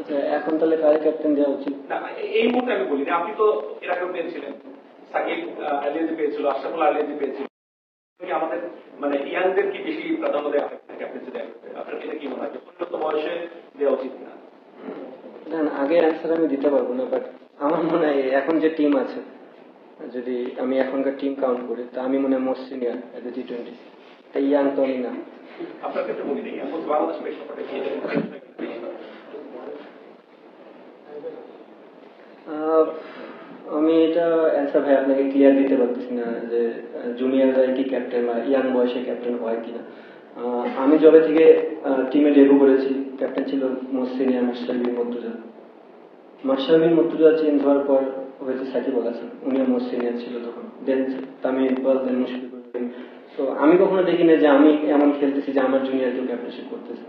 আচ্ছা, এখন তাহলে কারে ক্যাপ্টেন দেওয়া উচিত? না, এই মুহূর্তে আমি বলি আপনি তো এর আগেও পেয়েছিলেন, সাকিব আলিয়াজি পেয়েছিল, আশরাফুল আলিয়াজি পেয়েছিল, আমাদের মানে ইয়াংদের কি বেশি প্রাধান্য দেওয়া হয় ক্যাপ্টেন্সি দেওয়া? আপনার এটা কি মনে হয় উন্নত বয়সে দেওয়া উচিত না? না, আগের অ্যান্সার আমি দিতে পারবো না, বাট আমার মনে হয় এখন যে টিম আছে, যদি আমি এখনকার টিম কাউন্ট করি, তা আমি মনে হয় most senior as a T20. তাই ইয়াং তো আমি না। আপনার ক্ষেত্রে মনে নেই এখন বাংলাদেশ প্রেক্ষাপটে কি আমি এটা অ্যান্সার ভাই আপনাকে ক্লিয়ার দিতে পারতেছি না যে জুনিয়ররা কি ক্যাপ্টেন বা ইয়াং বয়সে ক্যাপ্টেন হয় কিনা। আমি যবে থেকে টিমে ডেবু করেছি, ক্যাপ্টেন ছিল মোস্ট সিনিয়র মাশরাফি বিন মুর্তজা। মাশরাফি বিন মুর্তজা চেঞ্জ হওয়ার পর হয়েছে সাকিব আল হাসান, উনিও মোস্ট সিনিয়র ছিল তখন। দেন তামিম ইকবাল, দেন মুশফিকুর রহিম। তো আমি কখনো দেখিনি যে আমি এমন খেলতেছি যে আমার জুনিয়র কেউ ক্যাপ্টেনশিপ করতেছে।